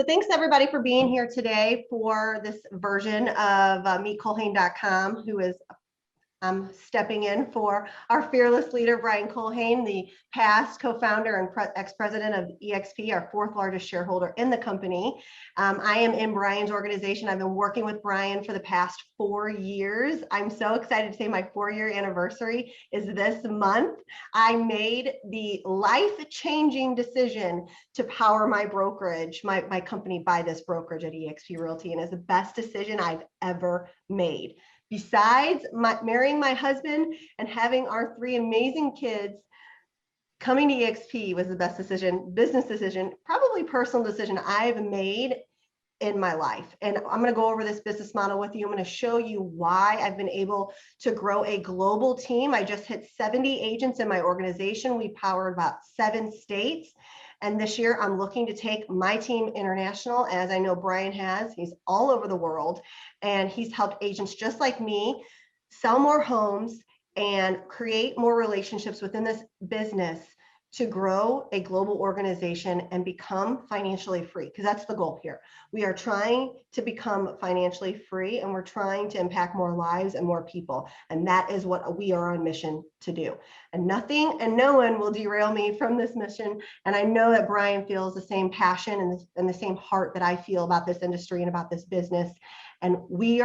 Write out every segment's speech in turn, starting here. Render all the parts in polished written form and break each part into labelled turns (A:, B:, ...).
A: thanks everybody for being here today for this version of meetcolhane.com, who is stepping in for our fearless leader, Brian Colhane, the past co-founder and ex-president of EXP, our fourth largest shareholder in the company. I am in Brian's organization. I've been working with Brian for the past 4 years. I'm so excited to say my 4-year anniversary is this month. I made the life-changing decision to power my brokerage, my company, by this brokerage at EXP Realty, and it's the best decision I've ever made. Besides marrying my husband and having our 3 amazing kids, coming to EXP was the best decision, business decision, probably personal decision I've made in my life. And I'm going to go over this business model with you. I'm going to show you why I've been able to grow a global team. I just hit 70 agents in my organization. We power about 7 states. And this year I'm looking to take my team international, as I know Brian has. He's all over the world, and he's helped agents just like me sell more homes and create more relationships within this business to grow a global organization and become financially free, because that's the goal here. We are trying to become financially free, and we're trying to impact more lives and more people. And that is what we are on mission to do. And nothing and no one will derail me from this mission. And I know that Brian feels the same passion and the same heart that I feel about this industry and about this business. And we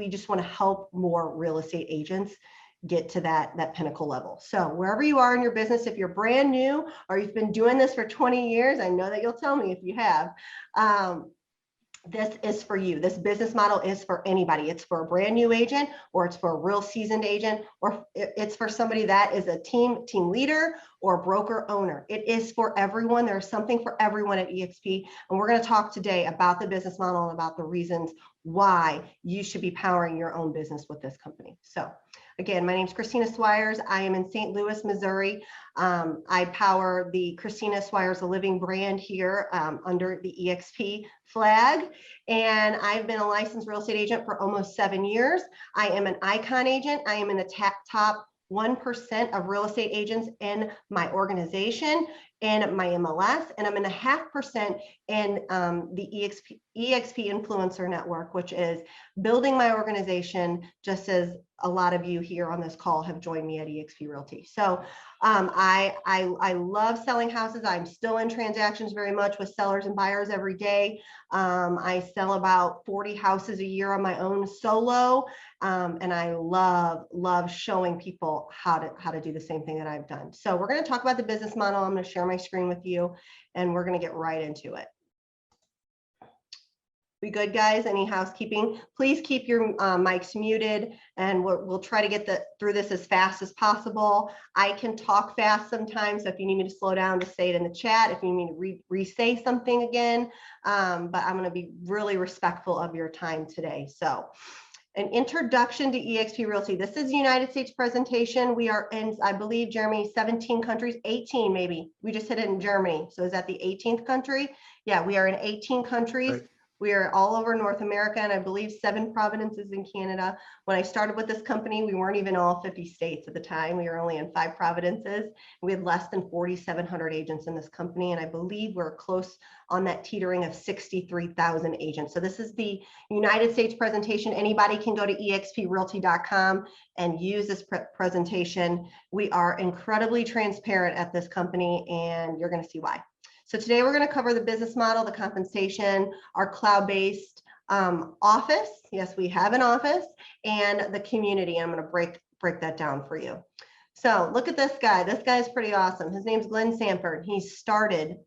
A: just want to help more real estate agents get to that pinnacle level. So wherever you are in your business, if you're brand new or you've been doing this for 20 years, I know that you'll tell me if you have, this is for you. This business model is for anybody. It's for a brand new agent, or it's for a real seasoned agent, or it's for somebody that is a team leader or broker owner. It is for everyone. There's something for everyone at EXP. And we're going to talk today about the business model and about the reasons why you should be powering your own business with this company. So again, my name is Christina Swyers. I am in St. Louis, Missouri. I power the Christina Swyers Living brand here under the EXP flag. And I've been a licensed real estate agent for almost 7 years. I am an icon agent. I am in the top 1% of real estate agents in my organization and my MLS, and I'm in the 0.5% in the EXP Influencer Network, which is building my organization, just as a lot of you here on this call have joined me at EXP Realty. So I love selling houses. I'm still in transactions very much with sellers and buyers every day. I sell about 40 houses a year on my own solo, and I love showing people how to do the same thing that I've done. So we're going to talk about the business model. I'm going to share my screen with you, and we're going to get right into it. We good, guys? Any housekeeping? Please keep your mics muted, and we'll try to get through this as fast as possible. I can talk fast sometimes, so if you need me to slow down, just say it in the chat. If you need me to re-say something again, but I'm going to be really respectful of your time today. So, an introduction to EXP Realty. This is the United States presentation. We are in, I believe, Jeremy, 17 countries, 18 maybe. We just hit it in Germany. So is that the 18th country? Yeah, we are in 18 countries. Right. We are all over North America, and I believe 7 provinces in Canada. When I started with this company, we weren't even all 50 states at the time. We were only in 5 provinces. We had less than 4,700 agents in this company, and I believe we're close on that teetering of 63,000 agents. So this is the United States presentation. Anybody can go to exprealty.com and use this presentation. We are incredibly transparent at this company, and you're going to see why. So today we're going to cover the business model, the compensation, our cloud-based office. Yes, we have an office, and the community. I'm going to break that down for you. So look at this guy. This guy is pretty awesome. His name's Glenn Sanford. He started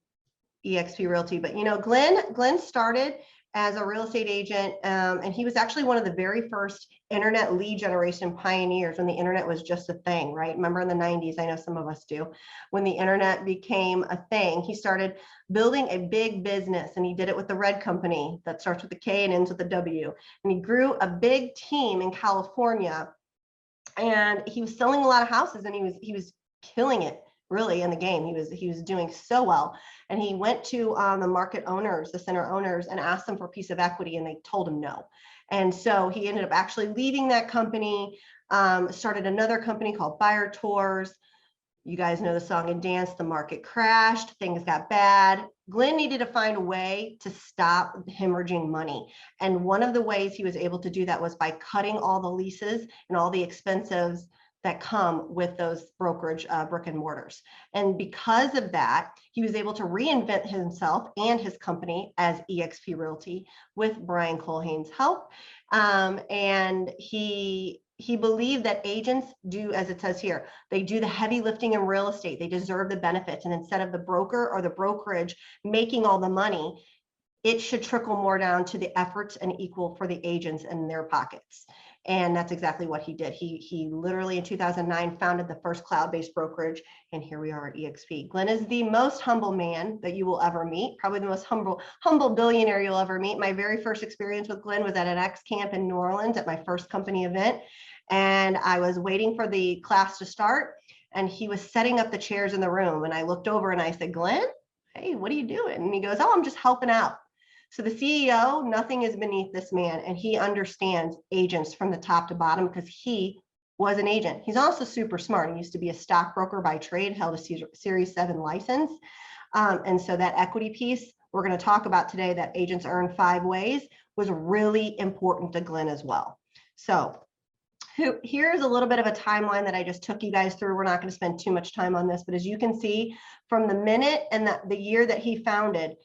A: EXP Realty, but you know, Glenn started as a real estate agent, and he was actually one of the very first internet lead generation pioneers when the internet was just a thing, right? Remember in the 90s, I know some of us do, when the internet became a thing. He started building a big business, and he did it with the Red Company that starts with a K and ends with a W. And he grew a big team in California, and he was selling a lot of houses, and he was killing it really in the game. He was doing so well. And he went to the market owners, the center owners, and asked them for a piece of equity, and they told him no. And so he ended up actually leaving that company, started another company called Buyer Tours, You guys know the song and dance, the market crashed, things got bad. Glenn needed to find a way to stop hemorrhaging money. And one of the ways he was able to do that was by cutting all the leases and all the expenses that come with those brokerage brick and mortars. And because of that, he was able to reinvent himself and his company as eXp Realty with Brian Colhane's help. And he believed that agents do, as it says here, they do the heavy lifting in real estate. They deserve the benefits. And instead of the broker or the brokerage making all the money, it should trickle more down to the efforts and equal for the agents in their pockets. And that's exactly what he did. He literally in 2009 founded the first cloud-based brokerage, and here we are at eXp. Glenn is the most humble man that you will ever meet, probably the most humble billionaire you'll ever meet. My very first experience with Glenn was at an X camp in New Orleans at my first company event, and I was waiting for the class to start, and he was setting up the chairs in the room, and I looked over and I said, Glenn, hey, what are you doing? And he goes, oh, I'm just helping out. So the CEO, nothing is beneath this man, and he understands agents from the top to bottom because he was an agent. He's also super smart. He used to be a stockbroker by trade, held a Series 7 license. And so that equity piece we're going to talk about today that agents earn 5 ways was really important to Glenn as well. So here's a little bit of a timeline that I just took you guys through. We're not going to spend too much time on this, but as you can see, from the minute and the year that he founded,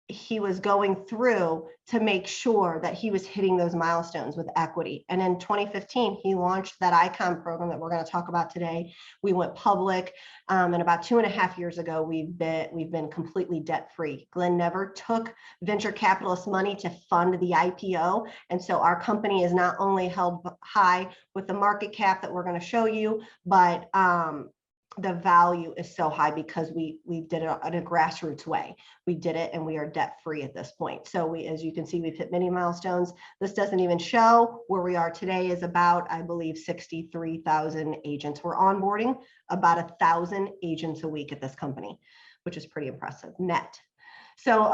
A: he was going through to make sure that he was hitting those milestones with equity. And in 2015, he launched that ICON program that we're going to talk about today. We went public, and about 2.5 years ago, we've been completely debt-free. Glenn never took venture capitalist money to fund the IPO. And so our company is not only held high with the market cap that we're going to show you, but the value is so high because we did it in a grassroots way. We did it and we are debt free at this point. So as you can see, we've hit many milestones. This doesn't even show where we are today is about, I believe, 63,000 agents. We're onboarding about 1,000 agents a week at this company, which is pretty impressive net. So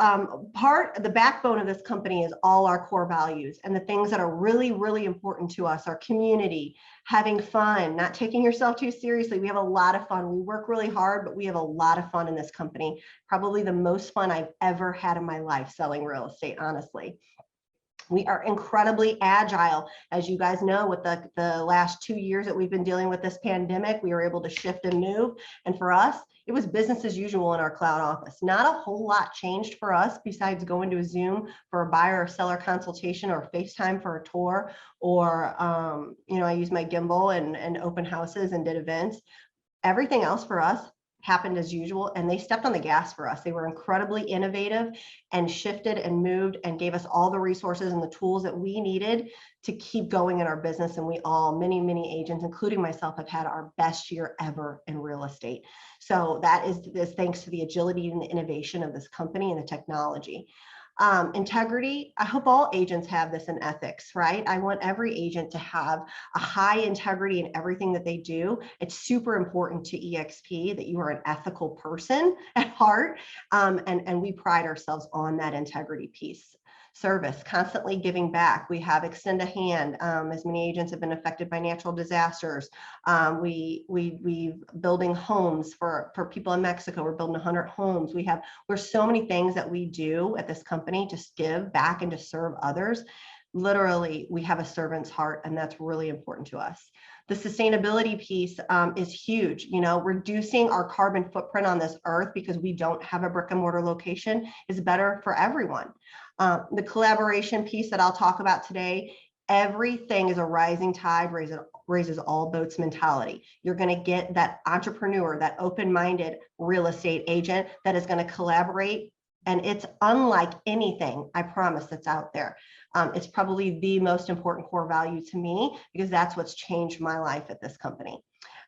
A: the backbone of this company is all our core values and the things that are really, really important to us, our community, having fun, not taking yourself too seriously. We have a lot of fun. We work really hard, but we have a lot of fun in this company. Probably the most fun I've ever had in my life selling real estate, honestly. We are incredibly agile. As you guys know, with the last 2 years that we've been dealing with this pandemic, we were able to shift and move. And for us, it was business as usual in our cloud office. Not a whole lot changed for us besides going to a Zoom for a buyer or seller consultation or FaceTime for a tour, or I used my gimbal and open houses and did events. Everything else for us happened as usual, and they stepped on the gas for us. They were incredibly innovative and shifted and moved and gave us all the resources and the tools that we needed to keep going in our business. And we all, many agents, including myself, have had our best year ever in real estate. So that is thanks to the agility and the innovation of this company and the technology. Integrity, I hope all agents have this in ethics, right? I want every agent to have a high integrity in everything that they do. It's super important to eXp that you are an ethical person at heart, and we pride ourselves on that integrity piece. Service, constantly giving back. We have extend a hand, as many agents have been affected by natural disasters. We building homes for people in Mexico. We're building 100 homes. There's so many things that we do at this company to give back and to serve others. Literally, we have a servant's heart, and that's really important to us. The sustainability piece is huge. Reducing our carbon footprint on this earth because we don't have a brick and mortar location is better for everyone. The collaboration piece that I'll talk about today, everything is a rising tide, raises all boats mentality. You're going to get that entrepreneur, that open-minded real estate agent that is going to collaborate, and it's unlike anything, I promise, that's out there. It's probably the most important core value to me because that's what's changed my life at this company.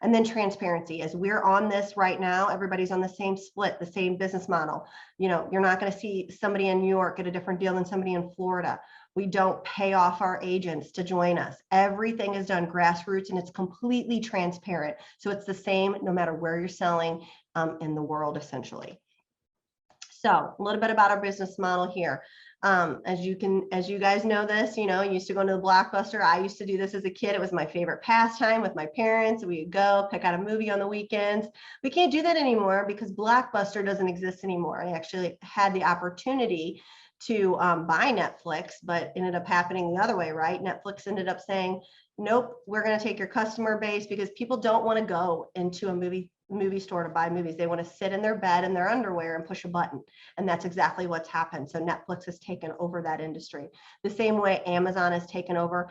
A: And then transparency. As we're on this right now, everybody's on the same split, the same business model. You're not going to see somebody in New York get a different deal than somebody in Florida. We don't pay off our agents to join us. Everything is done grassroots and it's completely transparent. So it's the same no matter where you're selling in the world, essentially. So a little bit about our business model here. As you guys know this, you used to go to the Blockbuster. I used to do this as a kid. It was my favorite pastime with my parents. We would go pick out a movie on the weekends. We can't do that anymore because Blockbuster doesn't exist anymore. I actually had the opportunity to buy Netflix, but ended up happening the other way, right? Netflix ended up saying, nope, we're going to take your customer base, because people don't want to go into a movie store to buy movies. They want to sit in their bed in their underwear and push a button. And that's exactly what's happened. So Netflix has taken over that industry. The same way Amazon has taken over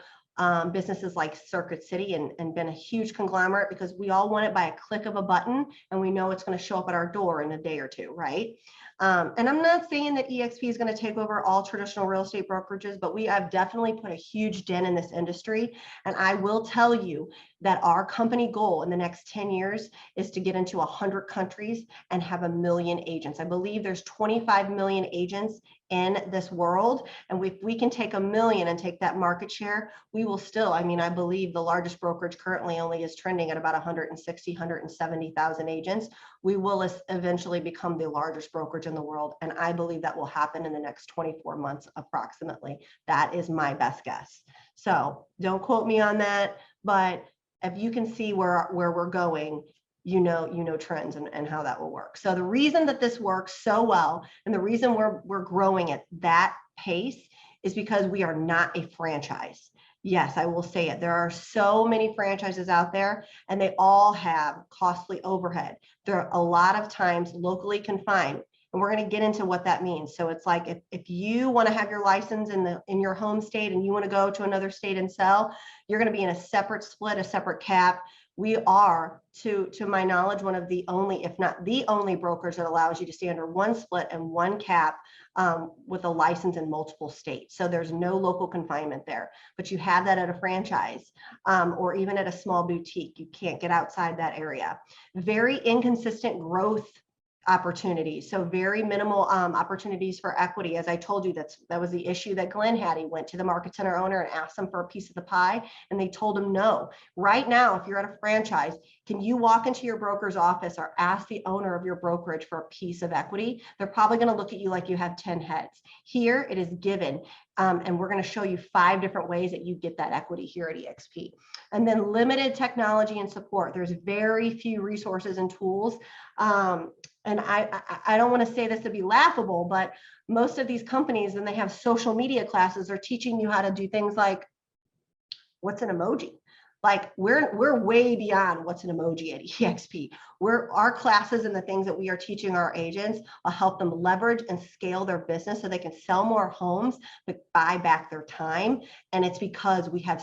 A: businesses like Circuit City and been a huge conglomerate, because we all want it by a click of a button, and we know it's going to show up at our door in a day or two, right? And I'm not saying that EXP is going to take over all traditional real estate brokerages, but we have definitely put a huge dent in this industry. And I will tell you that our company goal in the next 10 years is to get into 100 countries and have 1 million agents. I believe there's 25 million agents in this world. And if we can take 1 million and take that market share, we will still, I believe the largest brokerage currently only is trending at about 160, 170,000 agents. We will eventually become the largest brokerage in the world. And I believe that will happen in the next 24 months, approximately. That is my best guess. So don't quote me on that, but if you can see where we're going, you know trends and how that will work. So the reason that this works so well, and the reason we're growing at that pace, is because we are not a franchise. Yes, I will say it. There are so many franchises out there, and they all have costly overhead. They're a lot of times locally confined. And we're going to get into what that means. So it's like if you want to have your license in your home state and you want to go to another state and sell, you're going to be in a separate split, a separate cap. We are, to my knowledge, one of the only, if not the only, brokers that allows you to stay under one split and one cap with a license in multiple states. So there's no local confinement there, but you have that at a franchise or even at a small boutique. You can't get outside that area. Very inconsistent growth opportunities. So very minimal opportunities for equity. As I told you, that was the issue that Glenn had. He went to the market center owner and asked them for a piece of the pie, and they told him no. Right now, if you're at a franchise, can you walk into your broker's office or ask the owner of your brokerage for a piece of equity? They're probably going to look at you like you have 10 heads. Here, it is given. And we're going to show you 5 different ways that you get that equity here at EXP. And then limited technology and support. There's very few resources and tools. And I don't want to say this to be laughable, but most of these companies, when they have social media classes, are teaching you how to do things like, what's an emoji? Like we're way beyond what's an emoji at EXP. Our classes and the things that we are teaching our agents will help them leverage and scale their business so they can sell more homes, but buy back their time. And it's because we have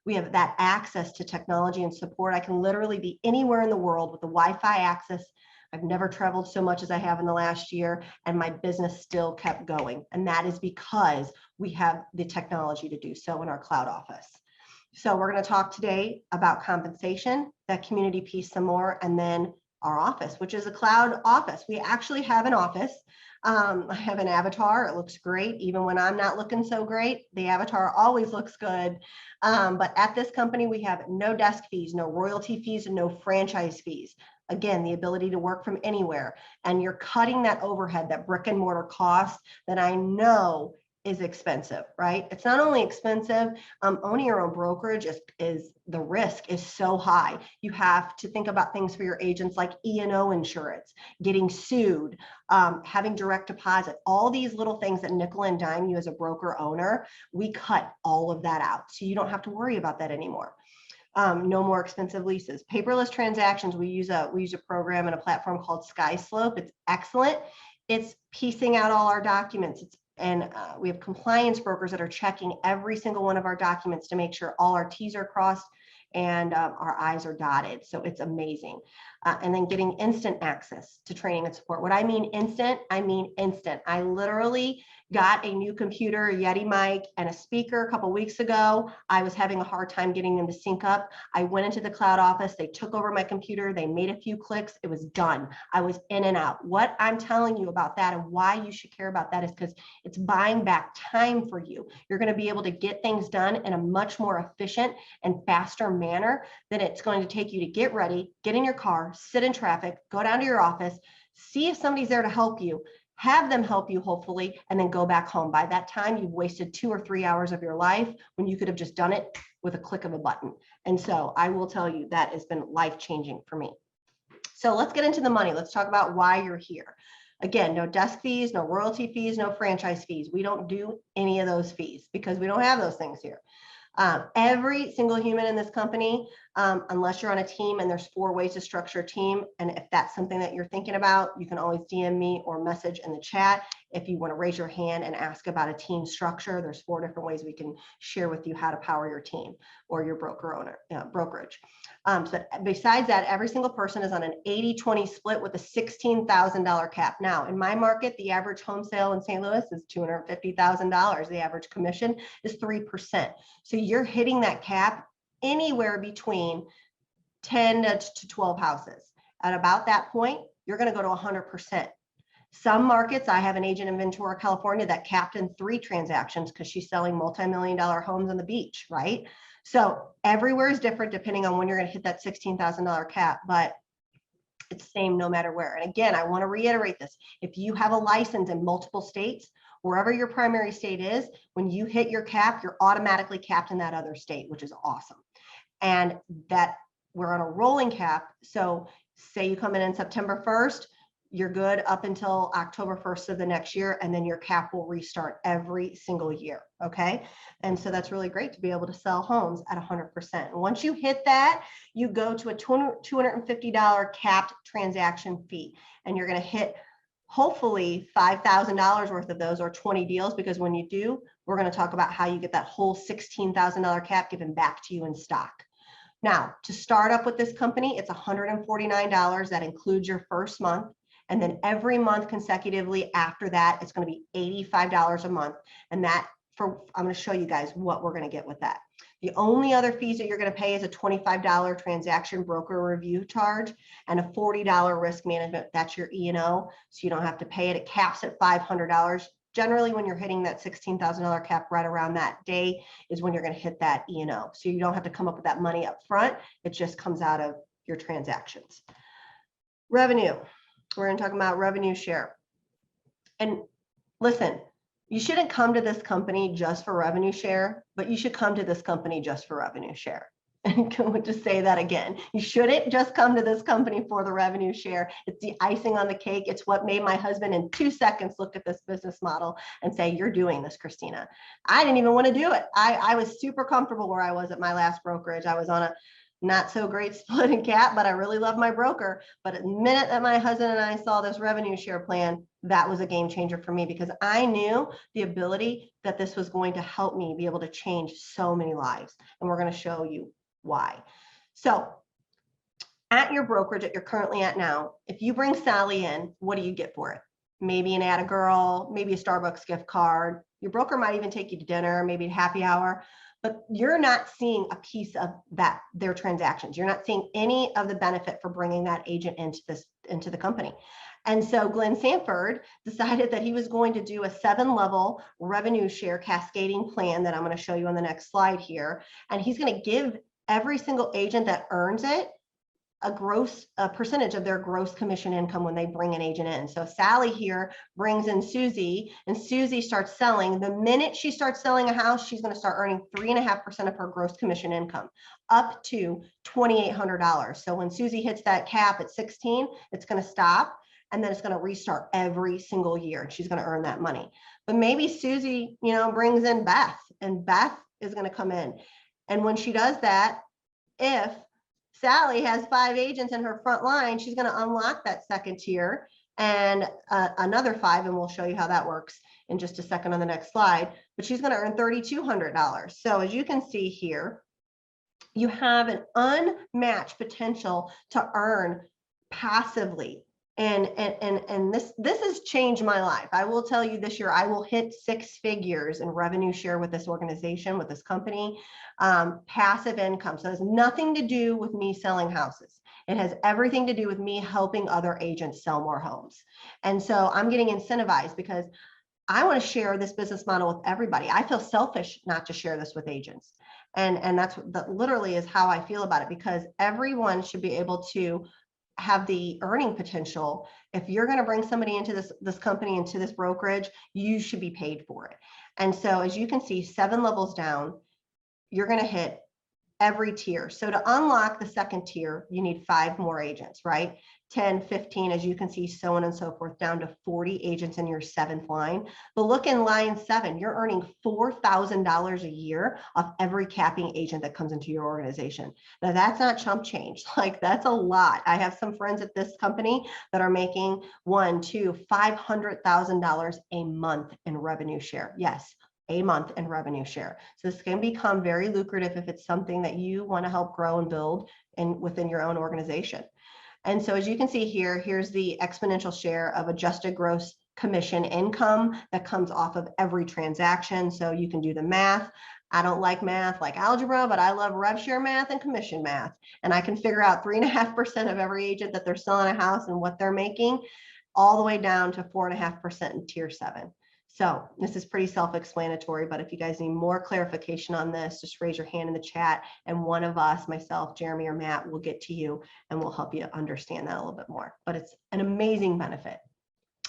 A: that access to technology and support. I can literally be anywhere in the world with the Wi-Fi access. I've never traveled so much as I have in the last year, and my business still kept going. And that is because we have the technology to do so in our cloud office. So we're going to talk today about compensation, that community piece some more, and then our office, which is a cloud office. We actually have an office. I have an avatar. It looks great. Even when I'm not looking so great, the avatar always looks good. But at this company, we have no desk fees, no royalty fees, and no franchise fees. Again, the ability to work from anywhere. And you're cutting that overhead, that brick and mortar cost that I know is expensive, right? It's not only expensive, owning your own brokerage is the risk is so high. You have to think about things for your agents like E&O insurance, getting sued, having direct deposit, all these little things that nickel and dime you as a broker owner. We cut all of that out. So you don't have to worry about that anymore. No more expensive leases. Paperless transactions. We use a program and a platform called SkySlope. It's excellent. It's piecing out all our documents. And we have compliance brokers that are checking every single one of our documents to make sure all our T's are crossed and our I's are dotted. So it's amazing. And then getting instant access to training and support. What I mean instant, I mean instant. I literally got a new computer, a Yeti mic, and a speaker a couple weeks ago. I was having a hard time getting them to sync up. I went into the cloud office. They took over my computer. They made a few clicks. It was done. I was in and out. What I'm telling you about that and why you should care about that is because it's buying back time for you. You're going to be able to get things done in a much more efficient and faster manner than it's going to take you to get ready, get in your car, sit in traffic, go down to your office, see if somebody's there to help you, have them help you hopefully, and then go back home. By that time, you've wasted 2 or 3 hours of your life when you could have just done it with a click of a button. And so I will tell you that has been life-changing for me. So let's get into the money. Let's talk about why you're here. Again, no desk fees, no royalty fees, no franchise fees. We don't do any of those fees because we don't have those things here. Every single human in this company, unless you're on a team, and there's 4 ways to structure a team. And if that's something that you're thinking about, you can always DM me or message in the chat. If you want to raise your hand and ask about a team structure, there's 4 different ways we can share with you how to power your team or your brokerage. So besides that, every single person is on an 80-20 split with a $16,000 cap. Now, in my market, the average home sale in St. Louis is $250,000. The average commission is 3%. So you're hitting that cap anywhere between 10 to 12 houses. At about that point, you're going to go to 100%. Some markets, I have an agent in Ventura, California that capped in 3 transactions because she's selling multi-million-dollar homes on the beach, right? So everywhere is different depending on when you're going to hit that $16,000 cap, but it's the same no matter where. And again, I want to reiterate this. If you have a license in multiple states, wherever your primary state is, when you hit your cap, you're automatically capped in that other state, which is awesome. And that we're on a rolling cap. So say you come in September 1st, you're good up until October 1st of the next year, and then your cap will restart every single year, okay? And so that's really great to be able to sell homes at 100%. And once you hit that, you go to a $250 capped transaction fee, and you're gonna hit hopefully $5,000 worth of those, or 20 deals, because when you do, we're gonna talk about how you get that whole $16,000 cap given back to you in stock. Now, to start up with this company, it's $149. That includes your first month. And then every month consecutively after that, it's going to be $85 a month. And that I'm going to show you guys what we're going to get with that. The only other fees that you're going to pay is a $25 transaction broker review charge and a $40 risk management. That's your E&O. So you don't have to pay it. It caps at $500. Generally, when you're hitting that $16,000 cap right around that day is when you're going to hit that E&O. So you don't have to come up with that money up front. It just comes out of your transactions. Revenue. We're going to talk about revenue share. And listen, you shouldn't come to this company just for revenue share, but you should come to this company just for revenue share. And can we just say that again? You shouldn't just come to this company for the revenue share. It's the icing on the cake. It's what made my husband in 2 seconds look at this business model and say, you're doing this, Christina. I didn't even want to do it. I was super comfortable where I was at my last brokerage. I was on a not so great split and cap, but I really love my broker. But the minute that my husband and I saw this revenue share plan, that was a game changer for me, because I knew the ability that this was going to help me be able to change so many lives. And we're going to show you why. So at your brokerage that you're currently at now, if you bring Sally in, what do you get for it? Maybe an add a girl, maybe a Starbucks gift card. Your broker might even take you to dinner, maybe a happy hour. But you're not seeing a piece of that, their transactions. You're not seeing any of the benefit for bringing that agent into the company. And so Glenn Sanford decided that he was going to do a 7-level revenue share cascading plan that I'm going to show you on the next slide here. And he's going to give every single agent that earns it a percentage of their gross commission income when they bring an agent in. So Sally here brings in Susie, and Susie starts selling. The minute she starts selling a house, she's going to start earning 3.5% of her gross commission income, up to $2,800. So when Susie hits that cap at 16, it's going to stop, and then it's going to restart every single year, and she's going to earn that money. But maybe Susie, brings in Beth, and Beth is going to come in. And when she does that, if Sally has 5 agents in her front line, she's going to unlock that second tier and another 5, and we'll show you how that works in just a second on the next slide. But she's going to earn $3,200. So as you can see here, you have an unmatched potential to earn passively. And this has changed my life. I will tell you, this year I will hit 6 figures in revenue share with this organization, with this company, passive income. So it has nothing to do with me selling houses. It has everything to do with me helping other agents sell more homes. And so I'm getting incentivized because I want to share this business model with everybody. I feel selfish not to share this with agents. And that literally is how I feel about it, because everyone should be able to have the earning potential. If you're going to bring somebody into this company, into this brokerage, you should be paid for it. And so as you can see, 7 levels down, you're going to hit every tier. So to unlock the second tier, you need 5 more agents, right? 10, 15, as you can see, so on and so forth, down to 40 agents in your 7th line. But look in line 7, you're earning $4,000 a year off every capping agent that comes into your organization. Now that's not chump change. Like, that's a lot. I have some friends at this company that are making $500,000 a month in revenue share. Yes, a month in revenue share. So this can become very lucrative if it's something that you want to help grow and build within your own organization. And so as you can see here, here's the exponential share of adjusted gross commission income that comes off of every transaction. So you can do the math. I don't like math like algebra, but I love rev share math and commission math. And I can figure out 3.5% of every agent that they're selling a house and what they're making, all the way down to 4.5% in tier 7. So this is pretty self-explanatory, but if you guys need more clarification on this, just raise your hand in the chat and one of us, myself, Jeremy, or Matt, will get to you and we'll help you understand that a little bit more. But it's an amazing benefit.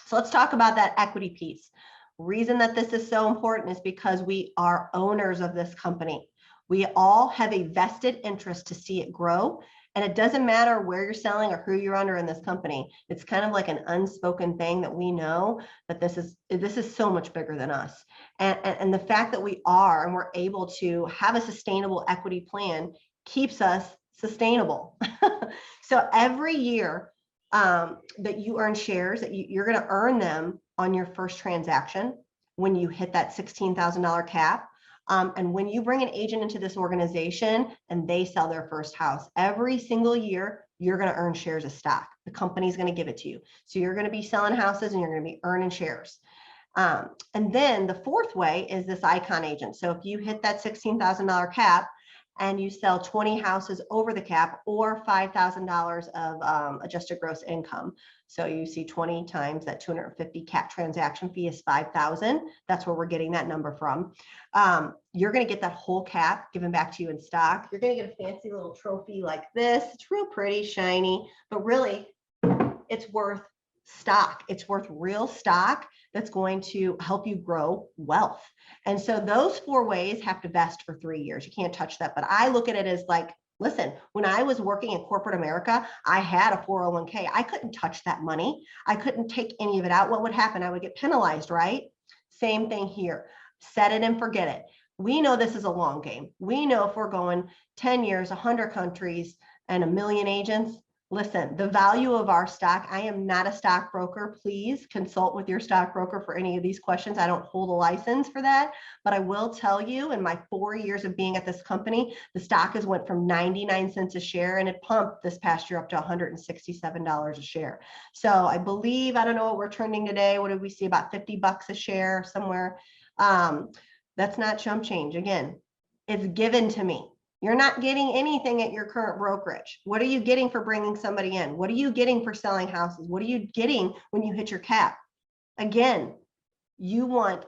A: So let's talk about that equity piece. Reason that this is so important is because we are owners of this company. We all have a vested interest to see it grow. And it doesn't matter where you're selling or who you're under in this company. It's kind of like an unspoken thing that we know that this is so much bigger than us. And the fact that we are and we're able to have a sustainable equity plan keeps us sustainable. So every year that you earn shares, that you're going to earn them on your first transaction when you hit that $16,000 cap. And when you bring an agent into this organization and they sell their first house, every single year, you're going to earn shares of stock. The company's going to give it to you. So you're going to be selling houses and you're going to be earning shares. And then the fourth way is this icon agent. So if you hit that $16,000 cap and you sell 20 houses over the cap or $5,000 of adjusted gross income. So you see 20 times that 250 cap transaction fee is 5,000. That's where we're getting that number from. You're going to get that whole cap given back to you in stock. You're going to get a fancy little trophy like this. It's real pretty, shiny, but really it's worth stock. It's worth real stock that's going to help you grow wealth. And so those 4 ways have to vest for 3 years. You can't touch that. But I look at it as like, listen, when I was working in corporate America, I had a 401k. I couldn't touch that money. I couldn't take any of it out. What would happen? I would get penalized, right? Same thing here. Set it and forget it. We know this is a long game. We know if we're going 10 years, 100 countries, and 1 million agents, listen, the value of our stock, I am not a stockbroker. Please consult with your stockbroker for any of these questions. I don't hold a license for that, but I will tell you in my 4 years of being at this company, the stock has went from 99 cents a share and it pumped this past year up to $167 a share. So I believe, I don't know what we're trending today. What did we see? About 50 bucks a share somewhere. That's not chump change. Again, it's given to me. You're not getting anything at your current brokerage. What are you getting for bringing somebody in? What are you getting for selling houses? What are you getting when you hit your cap? Again, you want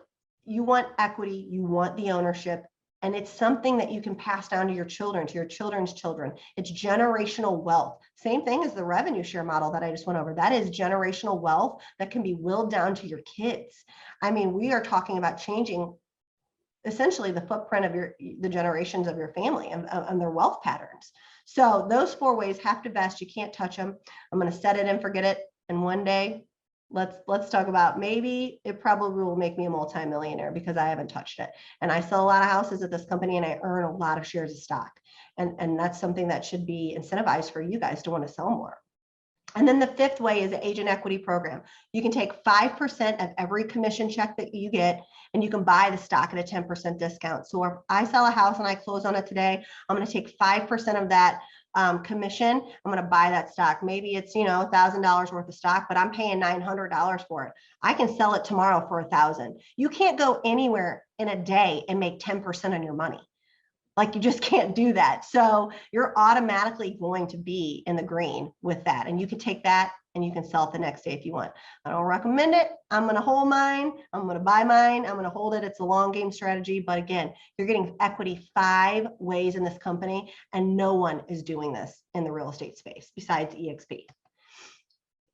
A: equity, you want the ownership, and it's something that you can pass down to your children, to your children's children. It's generational wealth. Same thing as the revenue share model that I just went over. That is generational wealth that can be willed down to your kids. I mean, we are talking about changing essentially the footprint of the generations of your family and their wealth patterns. So those 4 ways have to vest. You can't touch them. I'm going to set it and forget it. And one day, let's talk about, maybe it probably will make me a multimillionaire because I haven't touched it. And I sell a lot of houses at this company and I earn a lot of shares of stock. And that's something that should be incentivized for you guys to want to sell more. And then the 5th way is the agent equity program. You can take 5% of every commission check that you get, and you can buy the stock at a 10% discount. So if I sell a house and I close on it today, I'm going to take 5% of that commission. I'm going to buy that stock. Maybe it's, $1,000 worth of stock, but I'm paying $900 for it. I can sell it tomorrow for $1,000. You can't go anywhere in a day and make 10% on your money. Like, you just can't do that. So you're automatically going to be in the green with that. And you can take that and you can sell it the next day if you want. I don't recommend it. I'm going to hold mine. I'm going to buy mine. I'm going to hold it. It's a long game strategy. But again, you're getting equity 5 ways in this company, and no one is doing this in the real estate space besides EXP.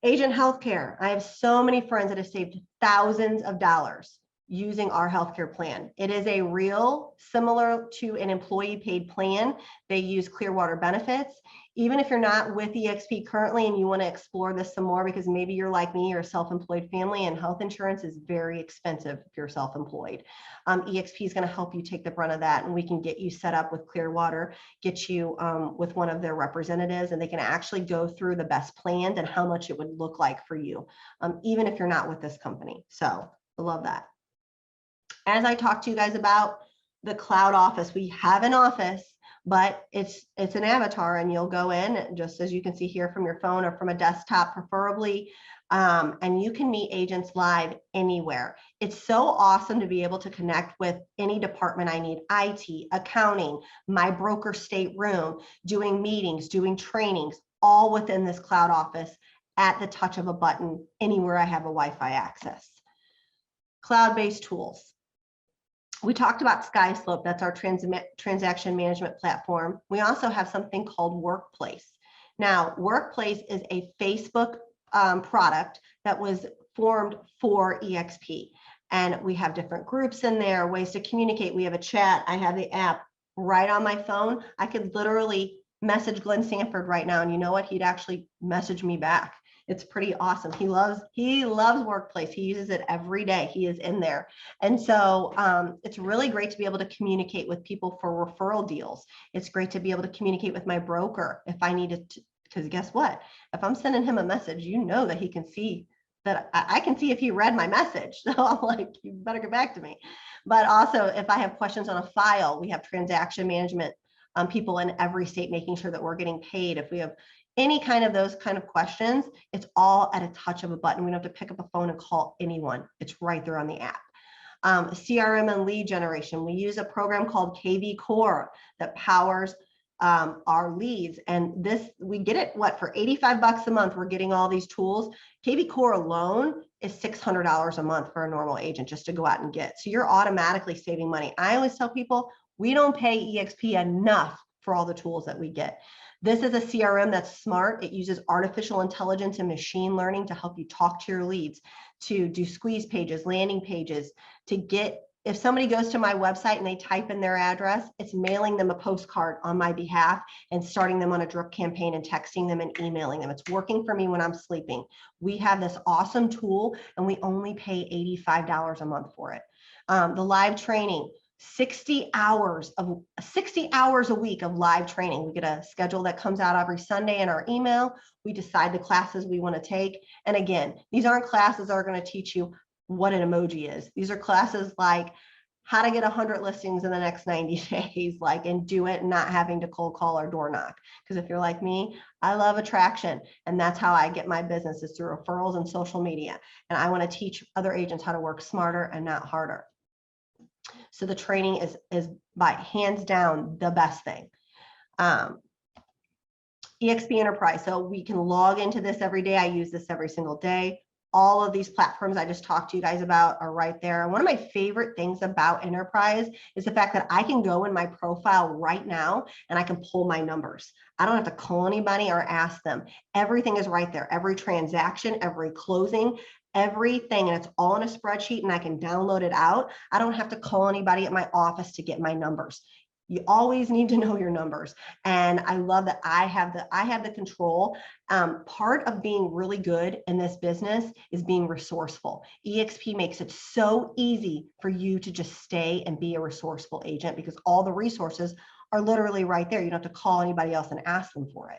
A: Agent healthcare. I have so many friends that have saved thousands of dollars using our healthcare plan. It is a real similar to an employee paid plan. They use Clearwater benefits. Even if you're not with EXP currently and you want to explore this some more, because maybe you're like me, you're a self-employed family and health insurance is very expensive if you're self-employed. EXP is going to help you take the brunt of that, and we can get you set up with Clearwater, get you with one of their representatives, and they can actually go through the best plans and how much it would look like for you, even if you're not with this company. So I love that. As I talked to you guys about the cloud office, we have an office, but it's an avatar, and you'll go in just as you can see here from your phone or from a desktop preferably, and you can meet agents live anywhere. It's so awesome to be able to connect with any department I need: IT, accounting, my broker state room, doing meetings, doing trainings, all within this cloud office at the touch of a button anywhere I have a Wi-Fi access. Cloud-based tools. We talked about SkySlope, that's our transaction management platform. We also have something called Workplace. Now, Workplace is a Facebook product that was formed for EXP. And we have different groups in there, ways to communicate. We have a chat. I have the app right on my phone. I could literally message Glenn Sanford right now, and you know what? He'd actually message me back. It's pretty awesome. He loves Workplace. He uses it every day. He is in there. And so it's really great to be able to communicate with people for referral deals. It's great to be able to communicate with my broker if I needed to, because guess what? If I'm sending him a message, you know that he can see that I can see if he read my message. So I'm like, you better get back to me. But also if I have questions on a file, we have transaction management people in every state making sure that we're getting paid. If we have any kind of those kind of questions, it's all at a touch of a button. We don't have to pick up a phone and call anyone. It's right there on the app. CRM and lead generation. We use a program called KV Core that powers our leads. And this, we get it, what, for 85 bucks a month, we're getting all these tools. KV Core alone is $600 a month for a normal agent just to go out and get. So you're automatically saving money. I always tell people, we don't pay EXP enough for all the tools that we get. This is a CRM that's smart. It uses artificial intelligence and machine learning to help you talk to your leads, to do squeeze pages, landing pages, to get, if somebody goes to my website and they type in their address, it's mailing them a postcard on my behalf and starting them on a drip campaign and texting them and emailing them. It's working for me when I'm sleeping. We have this awesome tool and we only pay $85 a month for it. The live training, 60 hours a week of live training. We get a schedule that comes out every Sunday in our email. We decide the classes we want to take. And again, these aren't classes that are going to teach you what an emoji is. These are classes like how to get 100 listings in the next 90 days, like, and do it not having to cold call or door knock. Because if you're like me, I love attraction, and that's how I get my business, is through referrals and social media. And I want to teach other agents how to work smarter and not harder. So the training is by hands down the best thing. EXP Enterprise. So we can log into this every day. I use this every single day. All of these platforms I just talked to you guys about are right there. One of my favorite things about Enterprise is the fact that I can go in my profile right now and I can pull my numbers. I don't have to call anybody or ask them. Everything is right there. Every transaction, every closing, everything, and it's all in a spreadsheet and I can download it out. I don't have to call anybody at my office to get my numbers. You always need to know your numbers. And I love that I have the control. Part of being really good in this business is being resourceful. EXP makes it so easy for you to just stay and be a resourceful agent because all the resources are literally right there. You don't have to call anybody else and ask them for it.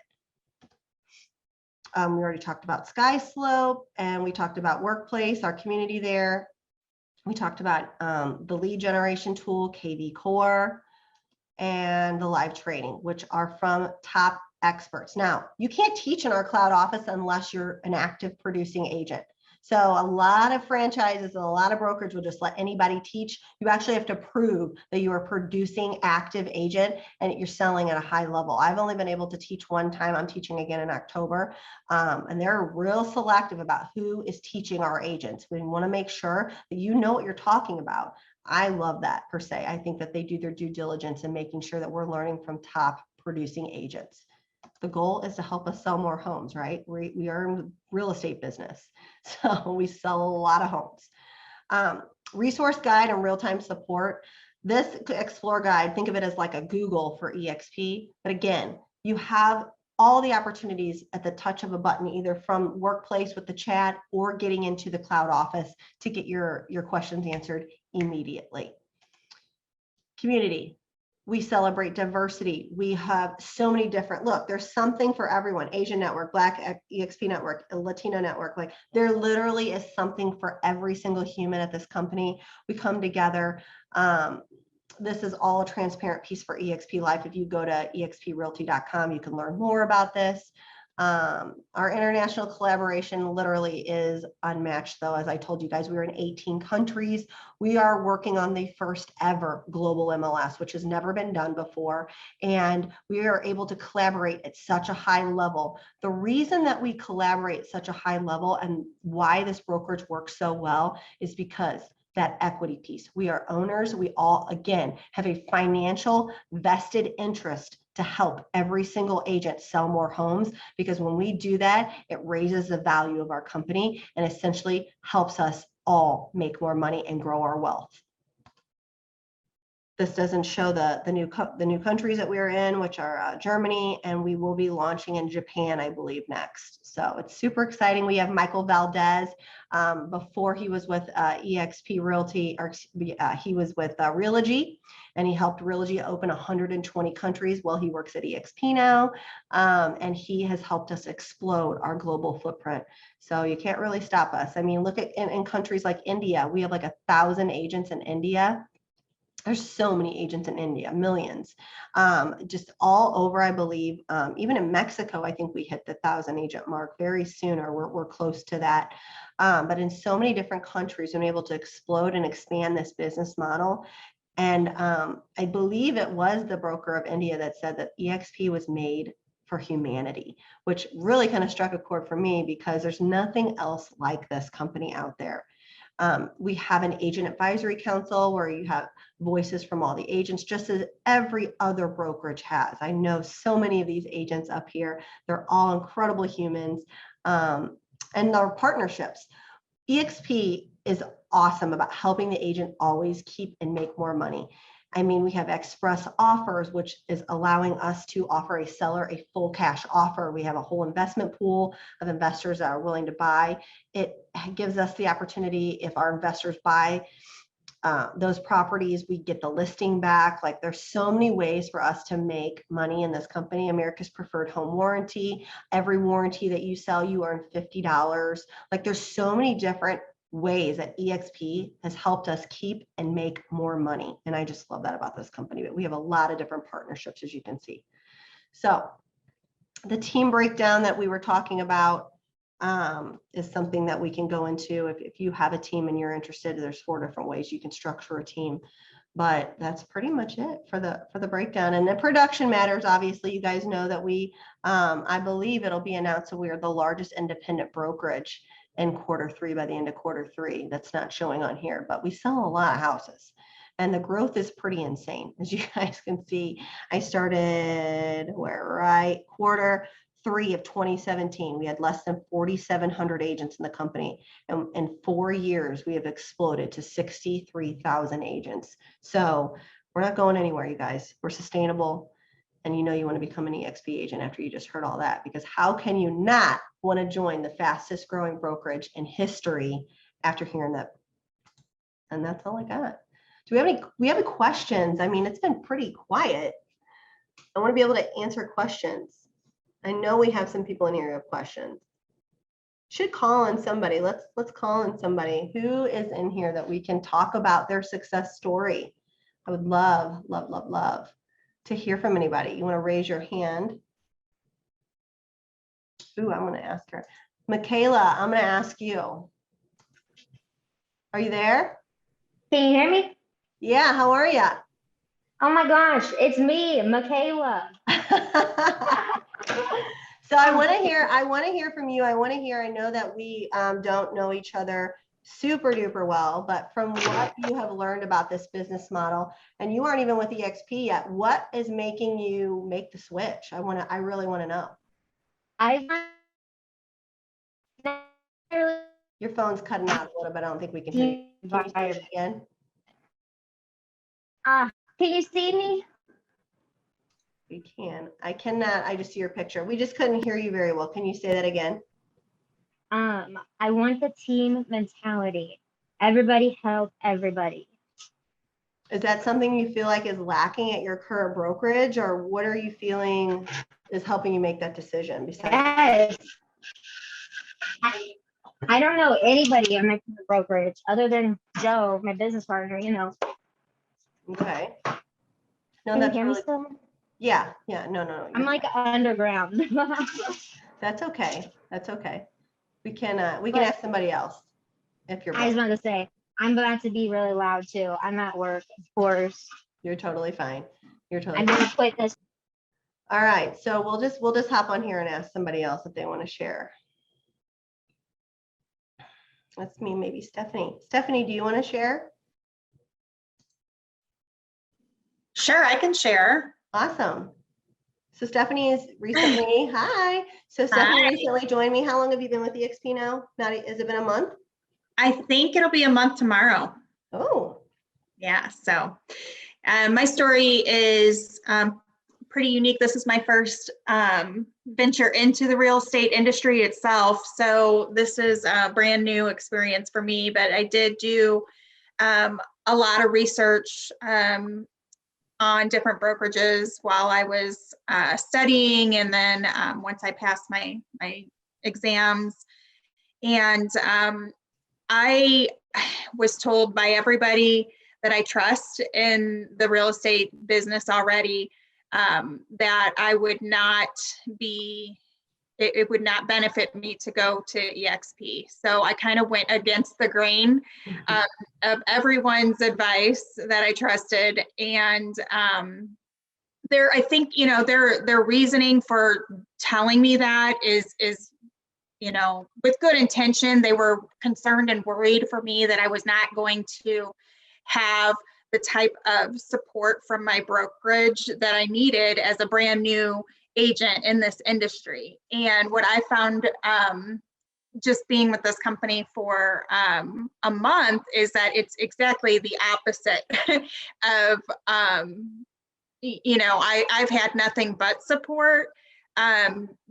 A: We already talked about SkySlope, and we talked about Workplace, our community there. We talked about the lead generation tool, KV Core, and the live training, which are from top experts. Now, you can't teach in our cloud office unless you're an active producing agent. So a lot of franchises and a lot of brokers will just let anybody teach. You actually have to prove that you are producing active agent and you're selling at a high level. I've only been able to teach one time. I'm teaching again in October. And they're real selective about who is teaching our agents. We want to make sure that you know what you're talking about. I love that per se. I think that they do their due diligence in making sure that we're learning from top producing agents. The goal is to help us sell more homes, right? We are in the real estate business, so we sell a lot of homes. Resource guide and real-time support. This Explore guide, think of it as like a Google for EXP. But again, you have all the opportunities at the touch of a button, either from workplace with the chat or getting into the cloud office to get your questions answered immediately. Community. We celebrate diversity. We have so many different, look, there's something for everyone. Asian network, Black EXP network, Latino network, like there literally is something for every single human at this company. We come together. This is all a transparent piece for EXP Life. If you go to exprealty.com, you can learn more about this. Our international collaboration literally is unmatched, though. As I told you guys, we are in 18 countries. We are working on the first ever global MLS, which has never been done before. And we are able to collaborate at such a high level. The reason that we collaborate at such a high level and why this brokerage works so well is because that equity piece. We are owners. We all, again, have a financial vested interest to help every single agent sell more homes, because when we do that, it raises the value of our company and essentially helps us all make more money and grow our wealth. This doesn't show the new countries that we are in, which are Germany, and we will be launching in Japan, I believe, next. So it's super exciting. We have Michael Valdez. Before he was with EXP Realty, or he was with Realty, and he helped Realty open 120 countries. Well, he works at EXP now, and he has helped us explode our global footprint. So you can't really stop us. I mean, look at in countries like India, we have like 1,000 agents in India. There's so many agents in India, millions, just all over, I believe. Even in Mexico, I think we hit the 1,000 agent mark very soon, or we're close to that. But in so many different countries, we've been able to explode and expand this business model. And I believe it was the broker of India that said that EXP was made for humanity, which really kind of struck a chord for me, because there's nothing else like this company out there. We have an agent advisory council where you have voices from all the agents, just as every other brokerage has. I know so many of these agents up here. They're all incredible humans, and our partnerships. EXP is awesome about helping the agent always keep and make more money. I mean, we have express offers, which is allowing us to offer a seller a full cash offer. We have a whole investment pool of investors that are willing to buy. It gives us the opportunity, if our investors buy those properties, we get the listing back. Like, there's so many ways for us to make money in this company. America's preferred home warranty. Every warranty that you sell, you earn $50. Like, there's so many different ways that EXP has helped us keep and make more money. And I just love that about this company. But we have a lot of different partnerships, as you can see. So the team breakdown that we were talking about is something that we can go into. If you have a team and you're interested, there's 4 different ways you can structure a team. But that's pretty much it for the breakdown. And the production matters. Obviously, you guys know that we, I believe it'll be announced that we are the largest independent brokerage in Q3 by the end of Q3. That's not showing on here, but we sell a lot of houses and the growth is pretty insane. As you guys can see, I started Q3 of 2017. We had less than 4,700 agents in the company. And in 4 years, we have exploded to 63,000 agents. So we're not going anywhere, you guys. We're sustainable. And you know you want to become an EXP agent after you just heard all that, because how can you not want to join the fastest growing brokerage in history after hearing that? And that's all I got. Do we have any questions? I mean, it's been pretty quiet. I want to be able to answer questions. I know we have some people in here who have questions. Should call in somebody. Let's call in somebody who is in here that we can talk about their success story. I would love to hear from anybody. You want to raise your hand? Ooh, I'm going to ask her. Michaela, I'm going to ask you. Are you there?
B: Can you hear me?
A: Yeah, how are you?
B: Oh my gosh, it's me, Michaela.
A: So I want to hear from you. I know that we don't know each other super duper well, but from what you have learned about this business model, and you aren't even with EXP yet, what is making you make the switch? I really want to know.
B: I
A: Your phone's cutting out a little bit. I don't think we can hear you. Can you say it again?
B: Can you see me?
A: We can. I cannot. I just see your picture. We just couldn't hear you very well. Can you say that again?
B: I want the team mentality. Everybody help everybody.
A: Is that something you feel like is lacking at your current brokerage, or what are you feeling is helping you make that decision? Besides,
B: Yes. I don't know anybody in my brokerage other than Joe, my business partner, you know.
A: okay. No,
B: Can you
A: that's
B: hear me
A: really,
B: still?
A: yeah, no.
B: I'm like underground.
A: That's okay. That's okay. We can
B: But
A: ask somebody else if you're
B: I was
A: both.
B: about to say, I'm about to be really loud too. I'm at work, of course.
A: You're totally fine. You're totally
B: I'm
A: fine.
B: gonna quit this.
A: All right. So we'll just hop on here and ask somebody else if they want to share. That's me, maybe Stephanie. Stephanie, do you want to share?
C: Sure, I can share.
A: Awesome. So Stephanie is recently, hi. So Stephanie recently joined me. How long have you been with EXP now? Not, has it been a month?
C: I think it'll be a month tomorrow.
A: Oh,
C: Yeah, so my story is pretty unique. This is my first venture into the real estate industry itself. So this is a brand new experience for me, but I did do a lot of research on different brokerages while I was studying, and then once I passed my exams. And I was told by everybody that I trust in the real estate business already that I would not be, it would not benefit me to go to EXP. So I kind of went against the grain of everyone's advice that I trusted. And I think, you know, their reasoning for telling me that is, you know, with good intention. They were concerned and worried for me that I was not going to have the type of support from my brokerage that I needed as a brand new agent in this industry. And what I found just being with this company for a month is that it's exactly the opposite of, you know, I've had nothing but support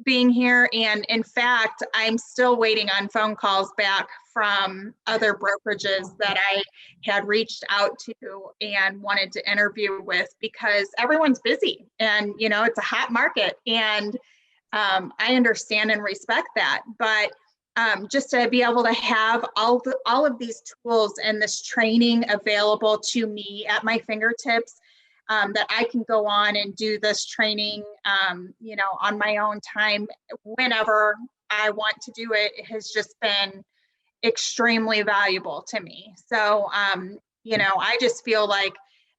C: being here. And in fact, I'm still waiting on phone calls back from other brokerages that I had reached out to and wanted to interview with, because everyone's busy and, you know, it's a hot market. And I understand and respect that. But just to be able to have all of these tools and this training available to me at my fingertips, that I can go on and do this training, you know, on my own time, whenever I want to do it, has just been extremely valuable to me. So, you know, I just feel like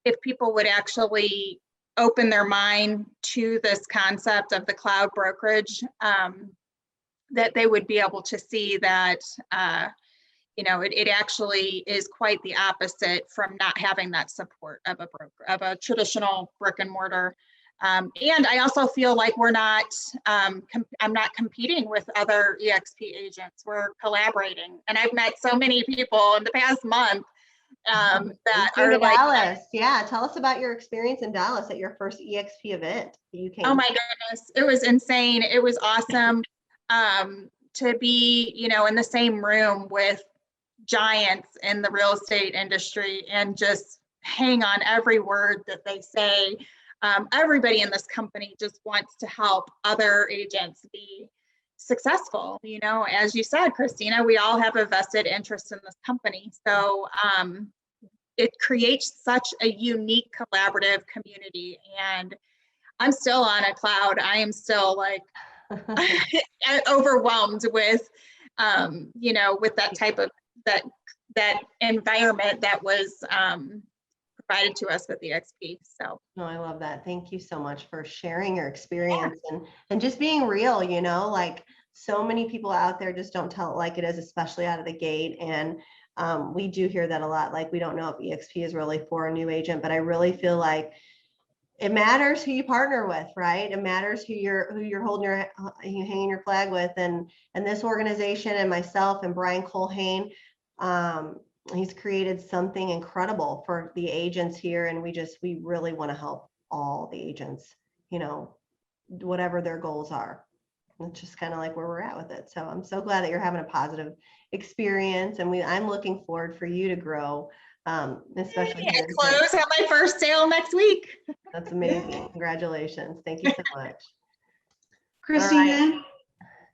C: if people would actually open their mind to this concept of the cloud brokerage, that they would be able to see that, you know, it actually is quite the opposite from not having that support of a broker, of a traditional brick and mortar. And I also feel like we're not, I'm not competing with other EXP agents. We're collaborating. And I've met so many people in the past month that are like,
A: Dallas. Yeah, tell us about your experience in Dallas at your first EXP event that you came.
C: Oh my goodness, it was insane. It was awesome to be, you know, in the same room with giants in the real estate industry and just hang on every word that they say. Everybody in this company just wants to help other agents be successful. You know, as you said, Christina, we all have a vested interest in this company. So it creates such a unique collaborative community. And I'm still on a cloud. I am still like overwhelmed with, you know, with that type of, that environment that was provided to us with the EXP. So
A: no, I love that. Thank you so much for sharing your experience and just being real, you know, like so many people out there just don't tell it like it is, especially out of the gate. And We do hear that a lot. Like, we don't know if EXP is really for a new agent, but I really feel like it matters who you partner with, right? It matters who you're holding you hanging your flag with, and this organization and myself and Brian Colhane, he's created something incredible for the agents here, and we really want to help all the agents, whatever their goals are. It's just kind of like where we're at with it. So I'm so glad that you're having a positive experience, and I'm looking forward for you to grow, especially here.
C: Close, have my first sale next week.
A: That's amazing. Congratulations. Thank you so much.
D: Christina.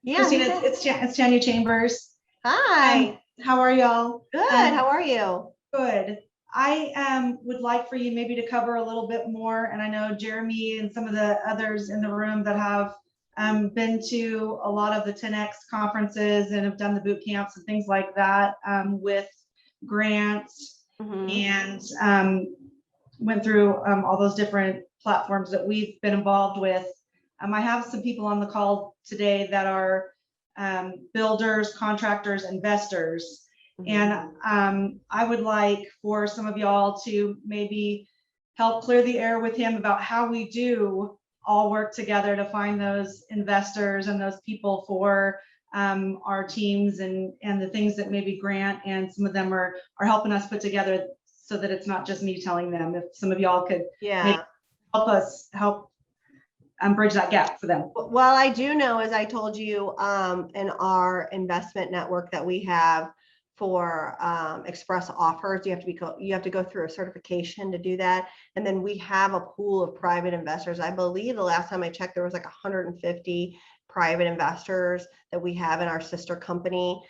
A: Yeah.
D: Christina, it's Tanya Chambers.
A: Hi.
D: How are y'all?
A: Good. How are you?
D: Good. I would like for you maybe to cover a little bit more, and I know Jeremy and some of the others in the room that have been to a lot of the 10X conferences and have done the boot camps and things like that with grants, and went through all those different platforms that we've been involved with. I have some people on the call today that are builders, contractors, investors. And I would like for some of y'all to maybe help clear the air with him about how we do all work together to find those investors and those people for our teams, and the things that maybe Grant and some of them are helping us put together, so that it's not just me telling them. If some of y'all could help us bridge that gap for them.
A: Well, I do know, as I told you, in our investment network that we have for express offers, you have to go through a certification to do that. And then we have a pool of private investors. I believe the last time I checked, there was like 150 private investors that we have in our sister company.